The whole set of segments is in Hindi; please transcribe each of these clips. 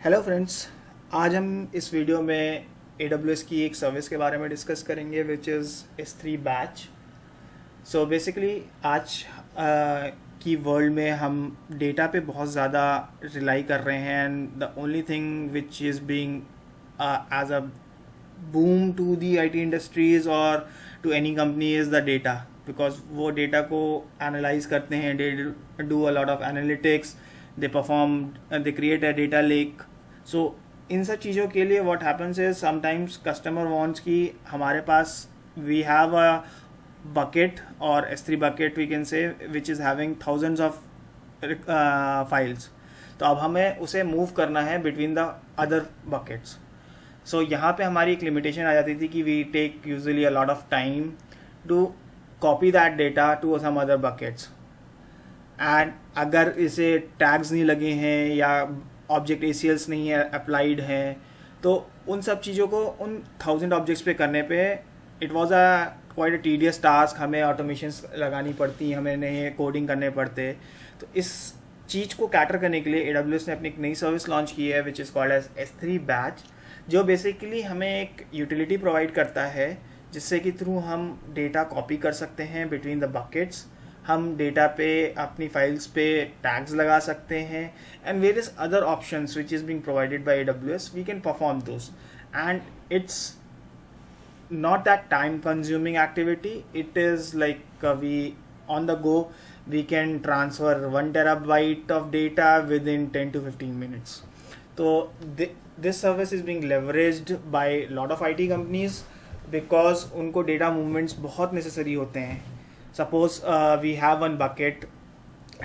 हेलो फ्रेंड्स, आज हम इस वीडियो में AWS की एक सर्विस के बारे में डिस्कस करेंगे which is S3 batch. So basically आज की वर्ल्ड में हम डेटा पे बहुत ज़्यादा रिलाई कर रहे हैं and the only thing which is being as a boom to the IT industries और to any company is the data, because वो डेटा को एनालाइज करते हैं, they do a lot of analytics, they create a data lake. So इन सब चीज़ों के लिए what happens is sometimes customer wants कि हमारे पास we have a bucket or S3 bucket we can say which is having thousands of files. तो अब हमें उसे मूव करना है between the other buckets. So यहाँ पे हमारी एक लिमिटेशन आ जाती थी कि we take usually a lot of time to copy that data to some other buckets. And अगर इसे टैग्स नहीं लगे हैं या ऑब्जेक्ट ACLs नहीं है अप्लाइड हैं, तो उन सब चीज़ों को उन 1000 ऑब्जेक्ट्स पे करने पे it was quite a tedious task. हमें ऑटोमेशंस लगानी पड़ती, हमें नए कोडिंग करने पड़ते. तो इस चीज़ को कैटर करने के लिए AWS ने अपनी एक नई सर्विस लॉन्च की है which is called as S3 batch, जो बेसिकली हमें एक यूटिलिटी प्रोवाइड करता है जिससे कि थ्रू हम डेटा कॉपी कर सकते हैं बिटवीन द बकेट्स. हम डेटा पे अपनी फाइल्स पे टैग्स लगा सकते हैं and various other options which is being provided by AWS. We can perform those and it's not that time consuming activity. It is like we on the go we can transfer 1 terabyte of data within 10 to 15 minutes. So this service is being leveraged by lot of IT companies because उनको data movements बहुत necessary होते हैं. Suppose we have one bucket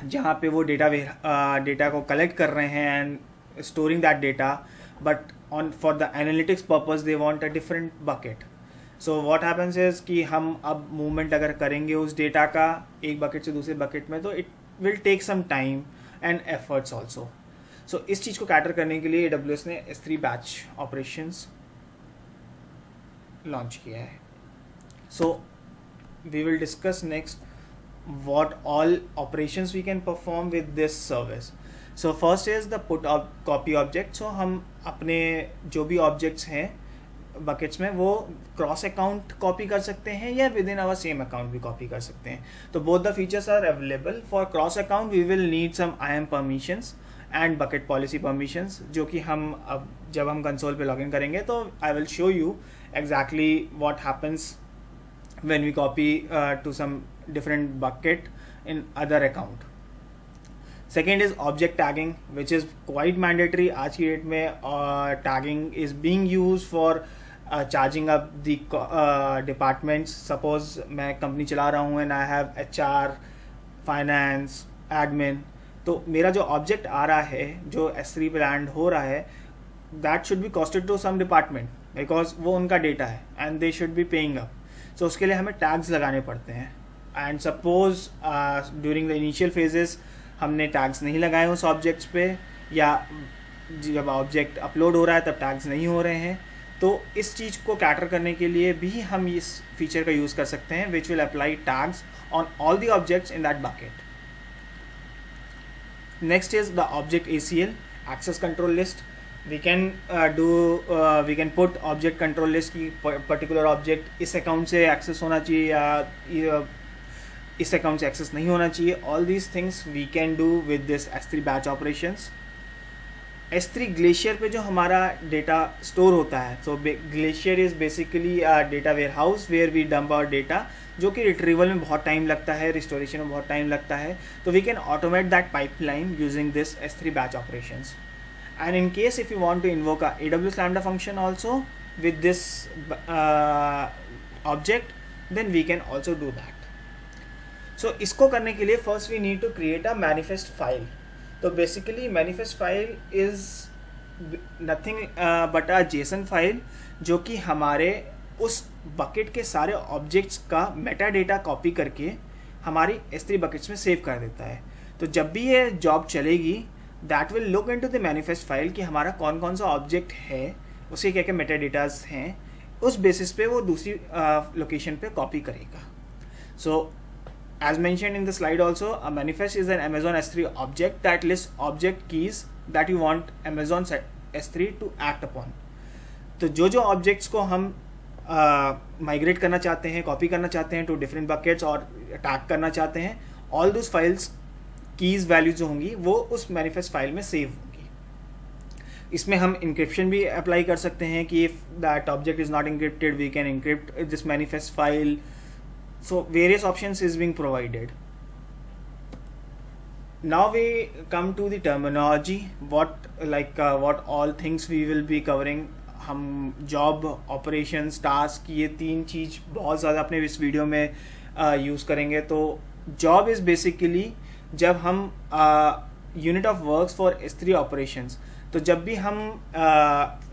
जहाँ पे वो डेटा को कलेक्ट कर रहे हैं and storing that data, but on for the analytics purpose they want a different bucket. So what happens is कि हम अब मूवमेंट अगर करेंगे उस डेटा का एक बकेट से दूसरे बकेट में, तो it will take some time and efforts also. So इस चीज़ को कैटर करने के लिए AWS ने S3 बैच ऑपरेशंस लॉन्च किया है. सो we will discuss next what all operations we can perform with this service. So first is the copy object. So हम अपने जो भी objects हैं buckets में वो cross account copy कर सकते हैं या within our same account भी copy कर सकते हैं. तो both the features are available. For cross account we will need some IAM permissions and bucket policy permissions, जो कि हम अब जब हम console पे login करेंगे तो I will show you exactly what happens when we copy to some different bucket in other account. Second is object tagging, which is quite mandatory. आज की डेट में tagging is being used for charging up the departments. Suppose मैं कंपनी चला रहा हूँ and I have HR, finance, admin. तो मेरा जो ऑब्जेक्ट आ रहा है जो S3 पे लैंड हो रहा है, that should be costed to some department because वो उनका डेटा है and they should be paying up. सो उसके लिए हमें टैग्स लगाने पड़ते हैं. And suppose during the initial phases हमने टैग्स नहीं लगाए उस ऑब्जेक्ट्स पे, या जब ऑब्जेक्ट अपलोड हो रहा है तब टैग्स नहीं हो रहे हैं, तो इस चीज़ को कैटर करने के लिए भी हम इस फीचर का यूज़ कर सकते हैं which will apply tags on all the objects in that bucket. Next is the object ACL, access control list. we can put object control list की particular object इस account से access होना चाहिए या इस account से access नहीं होना चाहिए. all these things we can do with this S3 batch operations. S3 Glacier पे जो हमारा data store होता है, so Glacier is basically a data warehouse where we dump our data, जो कि retrieval में बहुत टाइम लगता है, restoration में बहुत टाइम लगता है. तो we can automate that pipeline using this S3 batch operations. And in case if you want to invoke a AWS Lambda function also with this object, then we can also do that. So इसको करने के लिए first we need to create a manifest file. तो basically manifest file is nothing but a JSON file जो कि हमारे उस bucket के सारे objects का metadata copy करके हमारी S3 buckets में save कर देता है. तो जब भी ये job चलेगी that will look into the manifest file कि हमारा कौन कौन सा ऑब्जेक्ट है, उसके क्या क्या मेटाडेटास हैं, उस बेसिस पे वो दूसरी लोकेशन पे कॉपी करेगा. So as mentioned in the slide also, a manifest is an Amazon S3 object that lists object keys that you want Amazon S3 to act upon. तो जो जो ऑब्जेक्ट्स को हम माइग्रेट करना चाहते हैं, कॉपी करना चाहते हैं टू डिफरेंट बकेट्स और अटैक करना चाहते हैं, all those files keys values जो होंगी वो उस मैनिफेस्ट फाइल में सेव होंगी. इसमें हम इंक्रिप्शन भी अप्लाई कर सकते हैं कि if that object is not encrypted we can encrypt this manifest file. So various options is being provided. Now we come to the terminology, what all things we will be covering. हम जॉब, ऑपरेशंस, टास्क, ये 3 चीज़ बहुत ज़्यादा अपने इस वीडियो में यूज़ करेंगे. तो जॉब इज़ बेसिकली जब हम unit of works for S3 operations. तो जब भी हम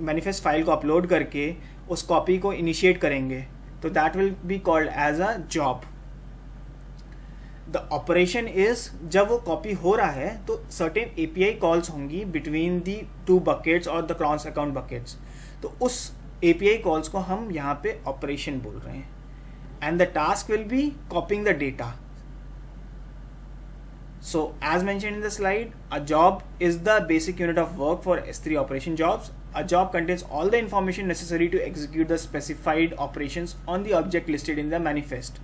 मैनिफेस्ट फाइल को अपलोड करके उस कॉपी को इनिशिएट करेंगे तो that will be called as a job. The operation is जब वो कॉपी हो रहा है तो सर्टेन API कॉल्स होंगी बिटवीन दी 2 बकेट्स और द क्रॉस अकाउंट बकेट्स. तो उस API कॉल्स को हम यहाँ पे ऑपरेशन बोल रहे हैं. And the task will be copying the data. So as mentioned in the slide, a job is the basic unit of work for S3 operation jobs. A job contains all the information necessary to execute the specified operations on the object listed in the manifest.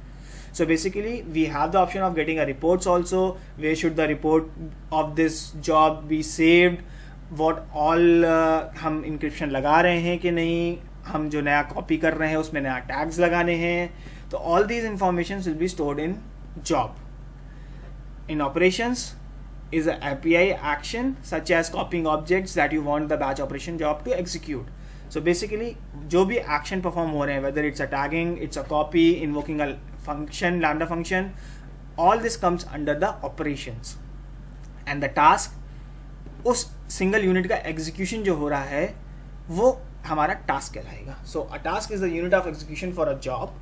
So basically we have the option of getting a reports also. Where should the report of this job be saved? What all हम encryption लगा रहे हैं कि नहीं, हम जो नया कॉपी कर रहे हैं उसमें नया टैग्स लगाने हैं. तो all these informations will be stored in job. In operations is an API action such as copying objects that you want the batch operation job to execute. So basically जो भी action perform हो रहे हैं, whether it's a tagging, it's a copy, invoking a function, lambda function, all this comes under the operations. And the task उस single unit का execution जो हो रहा है वो हमारा task कहलाएगा. So a task is the unit of execution for a job.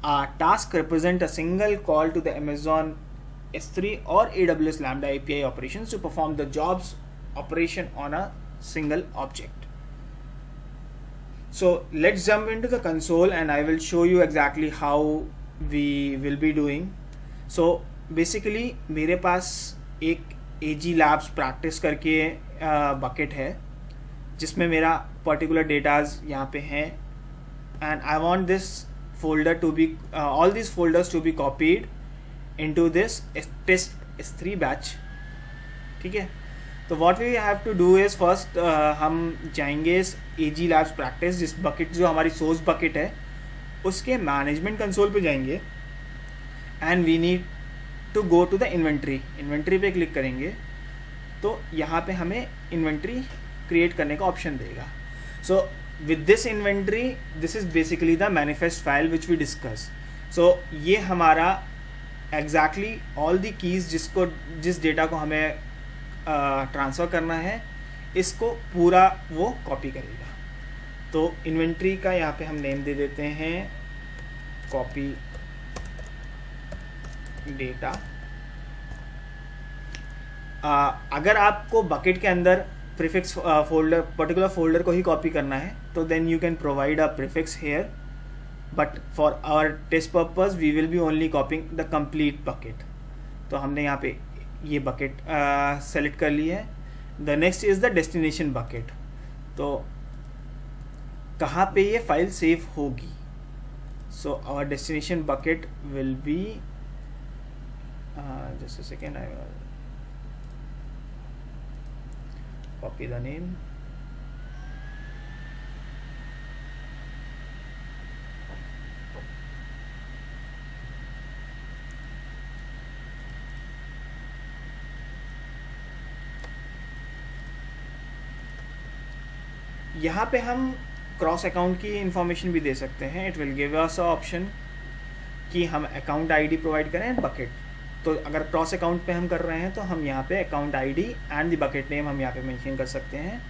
A task represent a single call to the Amazon S3 or AWS Lambda API operations to perform the job's operation on a single object. So let's jump into the console and I will show you exactly how we will be doing. So basically मेरे पास एक AG Labs practice करके bucket है जिसमें मेरा particular datas यहाँ पे हैं and I want this folder to be all these folders to be copied into this test S3 batch. ठीक है. तो what we have to do is first हम जाएंगे इस AG Labs practice जिस bucket जो हमारी source bucket है उसके management console पे जाएंगे and we need to go to the inventory पे क्लिक करेंगे तो यहाँ पे हमें inventory create करने का option देगा. So with this inventory this is basically the manifest file which we discuss. So ये हमारा एग्जैक्टली ऑल दी कीज़ जिस डेटा को हमें ट्रांसफ़र करना है इसको पूरा वो कॉपी करेगा. तो इन्वेंट्री का यहाँ पे हम नेम दे देते हैं कॉपी डेटा. अगर आपको बकेट के अंदर प्रीफिक्स फोल्डर पर्टिकुलर फोल्डर को ही कॉपी करना है तो then you can provide a prefix here. But for our test purpose we will be only copying the complete bucket. तो हमने यहाँ पे ये bucket select कर ली है. The next is the destination bucket. तो कहाँ पे ये फाइल सेव होगी. So our destination bucket will be just a second, I will copy the name. यहाँ पे हम क्रॉस अकाउंट की इंफॉर्मेशन भी दे सकते हैं. It will give us a option कि हम अकाउंट आईडी प्रोवाइड करें बकेट. तो अगर क्रॉस अकाउंट पे हम कर रहे हैं तो हम यहाँ पे account ID and the bucket name हम यहाँ पे मेंशन कर सकते हैं.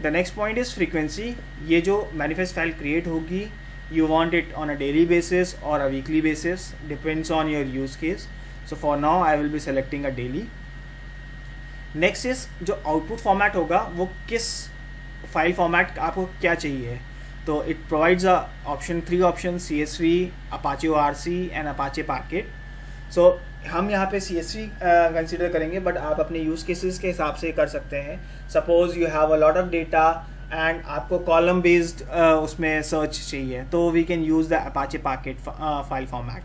The next point is frequency. ये जो मैनिफेस्ट फाइल क्रिएट होगी you want it on a daily basis or a weekly basis, depends on your use case. So for now I will be selecting a daily. Next is जो आउटपुट फॉर्मेट होगा वो किस फाइल फॉर्मेट आपको क्या चाहिए. तो it provides a option 3 option CSV, Apache ORC and Apache Parquet. So हम यहाँ पे CSV कंसिडर करेंगे, बट आप अपने यूज़ केसेस के हिसाब से कर सकते हैं. Suppose you have a lot of data and आपको कॉलम बेस्ड उसमें सर्च चाहिए, तो we can use the Apache Parquet file format.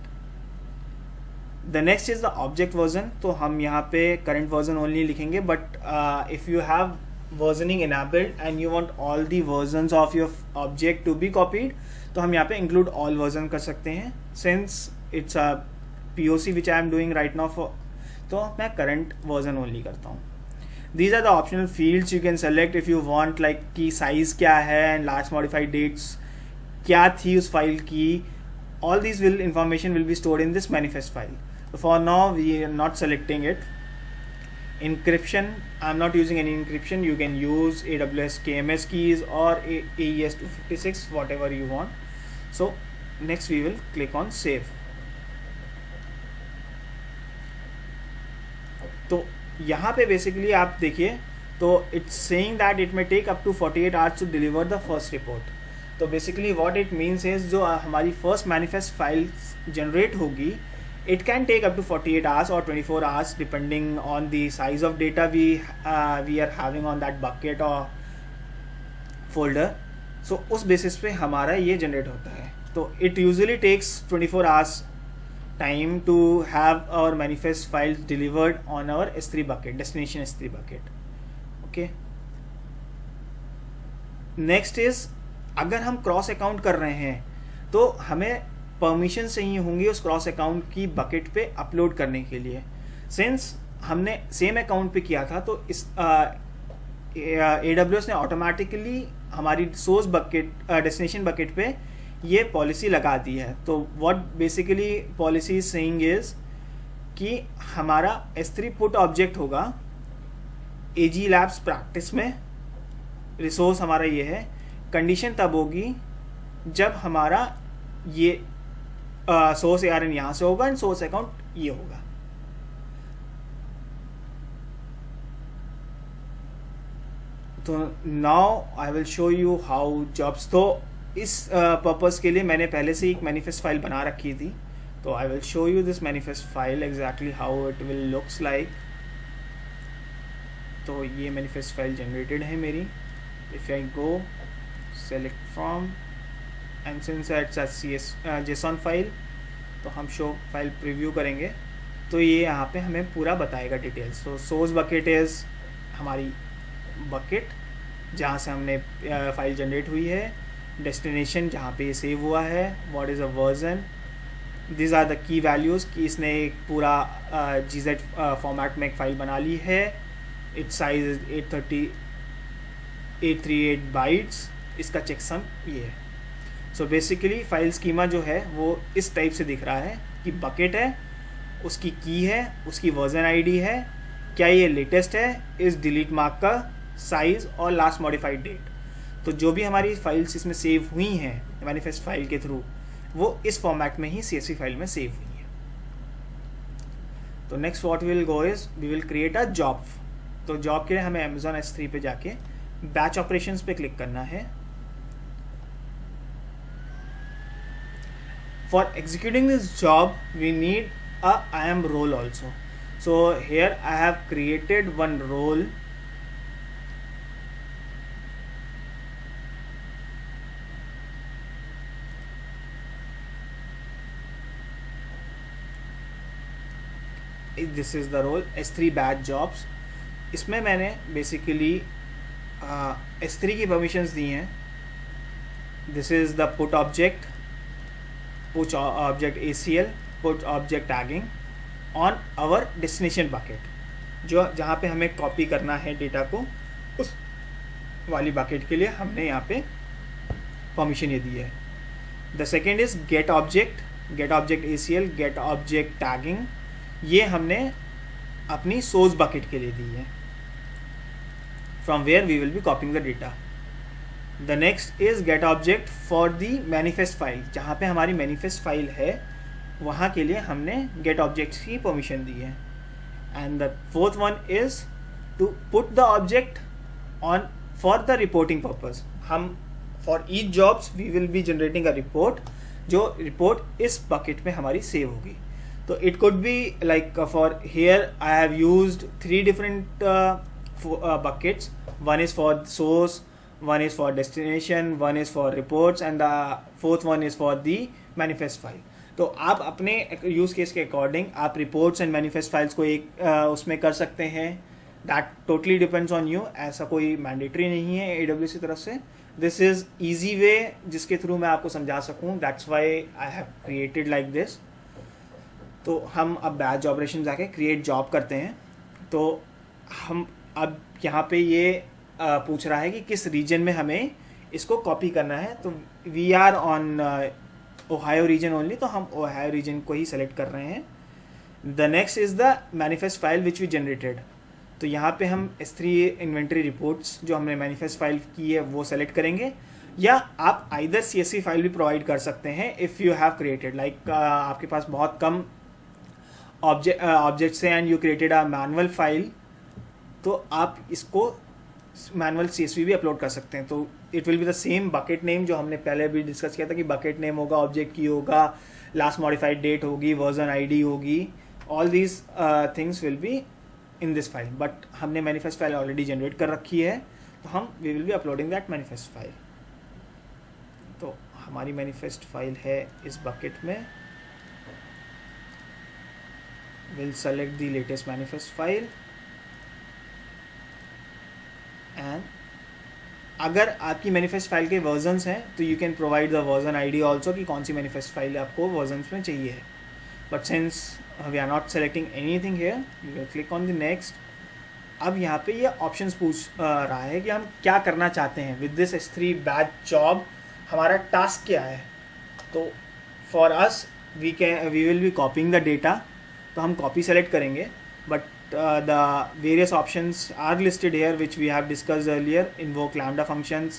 The next is the object version. तो हम यहाँ पे करंट वर्जन ओनली लिखेंगे, but if you have versioning enabled and you want all the versions of your object to be copied, तो हम यहाँ पे include all version कर सकते हैं. Since it's a POC which I am doing right now for, तो मैं current version only करता हूँ. These are the optional fields you can select if you want, like की size क्या है and last modified dates क्या थी उस file की. All these information will be stored in this manifest file. So for now we are not selecting it. Encryption, I'm not using any encryption. You can use AWS KMS keys or AES 256, whatever you want. So next we will click on save. तो यहाँ पे basically आप देखिए, तो it's saying that it may take up to 48 hours to deliver the first report. तो basically what it means is जो हमारी first manifest file generate होगी, it can take up to 48 hours or 24 hours depending on the size of data we are having on that bucket or folder. So उस basis पे हमारा ये generate होता है. तो it usually takes 24 hours time to have our manifest files delivered on our S3 bucket, destination S3 bucket. Okay. Next is, अगर हम क्रॉस अकाउंट कर रहे हैं तो हमें परमिशन चाहिए होंगी उस क्रॉस अकाउंट की बकेट पे अपलोड करने के लिए. सिंस हमने सेम अकाउंट पे किया था, तो इस AWS ने ऑटोमेटिकली हमारी सोर्स बकेट डेस्टिनेशन बकेट पे ये पॉलिसी लगा दी है. तो what basically policy is saying is कि हमारा S3 पुट ऑब्जेक्ट होगा AG लैब्स प्रैक्टिस में. रिसोर्स हमारा ये है. कंडीशन तब होगी जब हमारा ये सोर्स ARN यहाँ से होगा एंड सोर्स अकाउंट ये होगा. तो now I will show you how jobs. तो इस पर्पस के लिए मैंने पहले से एक मैनिफेस्ट फाइल बना रखी थी. तो I will show you this manifest file exactly how it will looks like. तो ये मैनिफेस्ट फाइल जनरेटेड है मेरी. If I go select from and since it's JSON file, तो हम शो फाइल प्रीव्यू करेंगे. तो ये यहाँ पे हमें पूरा बताएगा डिटेल्स. तो सोर्स बकेट इज़ हमारी बकेट जहाँ से हमने फाइल जनरेट हुई है. डेस्टिनेशन जहाँ पे ये सेव हुआ है. What is a version. This are the key values कि इसने एक पूरा GZ फॉर्मेट में एक फ़ाइल बना ली है. It's size is 838 bytes. इसका चेकसम ये है. सो बेसिकली फाइल स्कीमा जो है वो इस टाइप से दिख रहा है कि बकेट है, उसकी की है, उसकी वर्जन आईडी है, क्या ये लेटेस्ट है, इस डिलीट मार्क का साइज़ और लास्ट मॉडिफाइड डेट. तो जो भी हमारी फाइल्स इसमें सेव हुई हैं मैनिफेस्ट फाइल के थ्रू, वो इस फॉर्मेट में ही CSV फाइल में सेव हुई है. तो next what will go is we will create a job. तो जॉब के लिए हमें Amazon S3 पे जाके बैच ऑपरेशंस पे क्लिक करना है. For executing this job, we need a IAM role also. So here I have created one role. This is the role S3 batch jobs. इसमें मैंने basically S3 की permissions दी हैं. This is the put object. Put object ACL, put object tagging on our destination bucket. जो जहाँ पे हमें कॉपी करना है डेटा को, उस वाली बकेट के लिए हमने यहाँ पे परमिशन ये दी है. The second is get object ACL, get object tagging. ये हमने अपनी सोर्स बकेट के लिए दी है, from where we will be copying the data. The next is get object for the manifest file. जहाँ पे हमारी मैनिफेस्ट फाइल है वहाँ के लिए हमने गेट ऑब्जेक्ट की परमिशन दी है. And the fourth one is to put the object on for the reporting purpose. हम for each jobs we will be generating a report, जो रिपोर्ट इस बकेट में हमारी सेव होगी. तो it could be like for here I have used 3 different buckets. One is for source, one is for destination, one is for reports, and the fourth one is for the manifest file. तो आप अपने यूज़ केस के अकॉर्डिंग आप रिपोर्ट्स एंड मैनिफेस्ट फाइल्स को एक उसमें कर सकते हैं. That totally depends on you. ऐसा कोई मैंडेटरी नहीं है AWS की तरफ से. दिस इज़ ईजी वे जिसके थ्रू मैं आपको समझा सकूँ. That's why I have created like this. तो हम अब बैच ऑपरेशन जाके क्रिएट जॉब करते हैं. तो हम अब यहाँ पे ये पूछ रहा है कि किस रीजन में हमें इसको कॉपी करना है. तो we are on Ohio region only, तो हम ओहायो रीजन को ही सेलेक्ट कर रहे हैं. The next is the manifest file which we generated. तो यहाँ पे हम S3 इन्वेंट्री रिपोर्ट्स जो हमने मैनिफेस्ट फाइल की है वो सेलेक्ट करेंगे, या आप आइदर CSV फाइल भी प्रोवाइड कर सकते हैं if you have created like आपके पास बहुत कम ऑब्जेक्ट्स हैं and you created a manual file, तो आप इसको मैनुअल CSV भी अपलोड कर सकते हैं. तो it will be the same bucket name जो हमने पहले भी डिस्कस किया था कि बकेट नेम होगा, ऑब्जेक्ट की होगा, लास्ट मॉडिफाइड डेट होगी, वर्जन ID होगी. All these things will be in this file. But हमने मैनिफेस्ट फाइल ऑलरेडी जनरेट कर रखी है, तो हम we will be uploading that manifest file. तो हमारी मैनिफेस्ट फाइल है इस बकेट में. Will select the latest manifest file. And अगर आपकी मैनिफेस्ट फाइल के वर्जन्स हैं तो you can provide the version ID also कि कौन सी मैनिफेस्ट फाइल आपको वर्जन्स में चाहिए है. But since we are not selecting anything here, you will click on the next. अब यहाँ पे ये ऑप्शंस पूछ रहा है कि हम क्या करना चाहते हैं with this S3 batch job. हमारा टास्क क्या है. तो for us we will be copying the data. तो हम कॉपी सेलेक्ट करेंगे, but the various options are listed here which we have discussed earlier. Invoke lambda functions,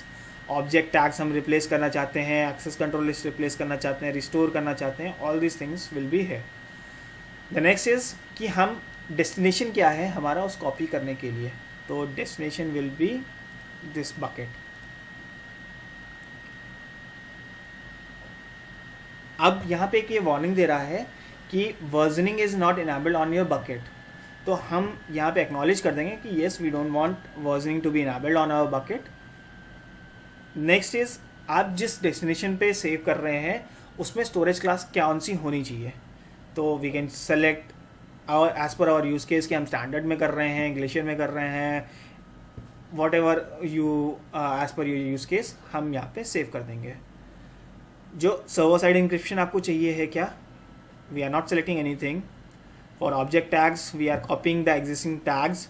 object tags हम replace करना चाहते हैं, access control list replace करना चाहते हैं, restore करना चाहते हैं. all these things will be here. The next is कि हम destination क्या है हमारा उस copy करने के लिए. तो destination will be this bucket. अब यहाँ पे एक ये warning दे रहा है कि versioning is not enabled on your bucket. तो हम यहाँ पे एक्नॉलेज कर देंगे कि yes we don't want versioning to be enabled on our bucket. Next is आप जिस डेस्टिनेशन पे सेव कर रहे हैं उसमें स्टोरेज क्लास कौन सी होनी चाहिए. तो we can select our as per our use case कि हम स्टैंडर्ड में कर रहे हैं, ग्लेशियर में कर रहे हैं, whatever you as per your use case हम यहाँ पे सेव कर देंगे. जो सर्वर साइड इंक्रिप्शन आपको चाहिए है क्या, we are not selecting anything. For object tags we are copying the existing tags.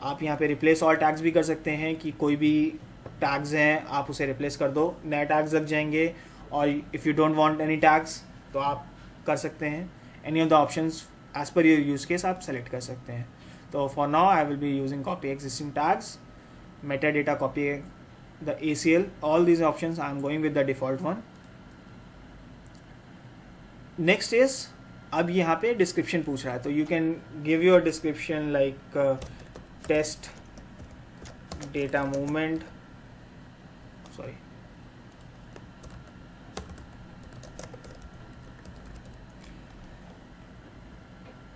आप यहाँ पे replace all tags भी कर सकते हैं कि कोई भी tags हैं आप उसे replace कर दो, नए tags लग जाएंगे. और if you don't want any tags तो आप कर सकते हैं. Any of the options as per your use case आप select कर सकते हैं. तो for now I will be using copy existing tags, metadata copy the ACL. all these options I am going with the default one. Next is अब यहाँ पे डिस्क्रिप्शन पूछ रहा है. तो you can give your description like test data movement, sorry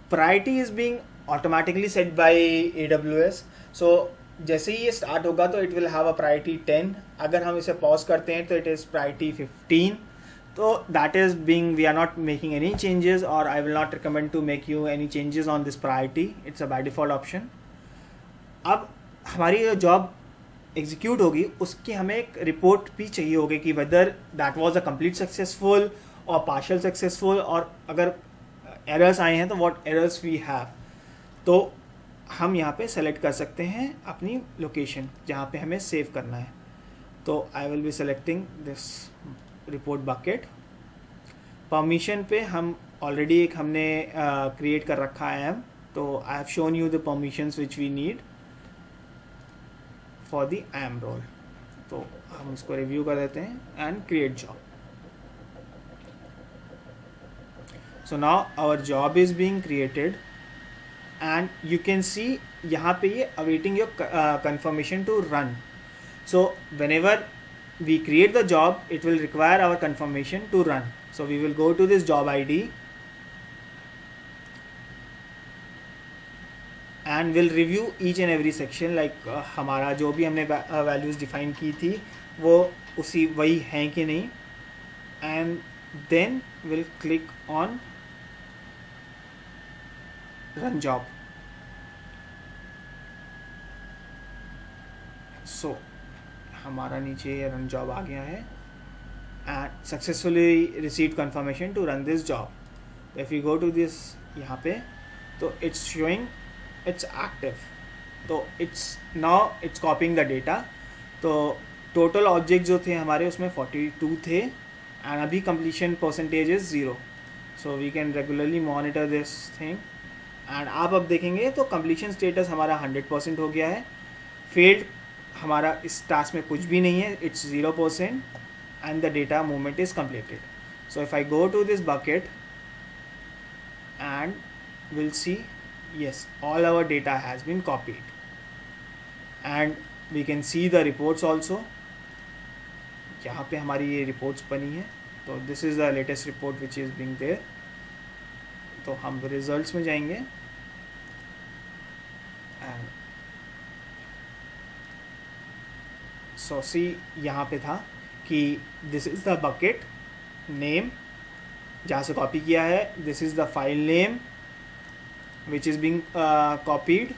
priority is being automatically set by AWS. So जैसे ही ये स्टार्ट होगा तो it will have a priority 10. अगर हम इसे पॉज करते हैं तो it is priority 15. So that is being we are not making any changes, or I will not recommend to make you any changes on this priority. It's a by default option. अब हमारी जो जॉब एग्जीक्यूट होगी उसकी हमें एक रिपोर्ट भी चाहिए होगी कि whether that was a complete successful और पार्शियल सक्सेसफुल, और अगर एरर्स आए हैं तो व्हाट एरर्स वी हैव. तो हम यहाँ पे सेलेक्ट कर सकते हैं अपनी लोकेशन जहाँ पे हमें सेव करना है. तो I will be selecting this report bucket. Permission पे हम ऑलरेडी एक हमने क्रिएट कर रखा है. तो I have shown you the permissions which we need for the IAM role. तो हम इसको रिव्यू कर देते हैं and create job. So now our job is being created and you can see यहाँ पे ये awaiting your confirmation to run. So whenever we create the job, it will require our confirmation to run. So we will go to this job ID and will review each and every section, like हमारा जो भी हमने वैल्यूज़ डिफाइन की थी वो उसी वही हैं कि नहीं, and then will click on run job. So हमारा नीचे रन जॉब आ गया है and successfully receive confirmation to run this job. If you go to this यहाँ पे तो इट्स शोइंग इट्स एक्टिव. तो इट्स कॉपिंग द डेटा. तो टोटल ऑब्जेक्ट जो थे हमारे उसमें 42 थे एंड अभी completion percentage is 0. So we can regularly monitor this thing and आप अब देखेंगे तो कंप्लीशन स्टेटस हमारा 100% हो गया है. फेल्ड हमारा इस टास्क में कुछ भी नहीं है, it's 0% and the data movement is completed. So if I go to this bucket and we'll see, yes, all our data has been copied and we can see the reports also. यहाँ पे हमारी ये reports बनी है. तो this is the latest report which is being there. तो हम results में जाएंगे and so see यहाँ पे था कि this is the bucket name जहाँ से कॉपी किया है, this is the file name which is being copied,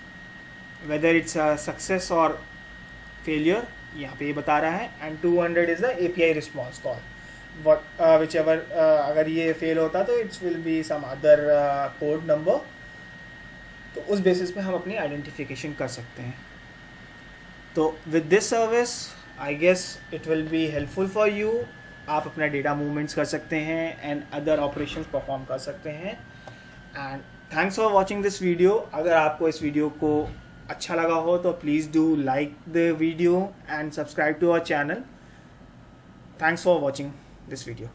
whether it's success और फेलियर यहाँ पे ये बता रहा है. And 200 is the API response call. What whichever अगर ये फेल होता तो it's will be some other code number. तो उस बेसिस पे हम अपनी आइडेंटिफिकेशन कर सकते हैं. तो with this service I guess it will be helpful for you. आप अपना डेटा मूवमेंट्स कर सकते हैं एंड अदर ऑपरेशंस परफॉर्म कर सकते हैं. And thanks for watching this video. अगर आपको इस वीडियो को अच्छा लगा हो तो please do like the video and subscribe to our channel. Thanks for watching this video.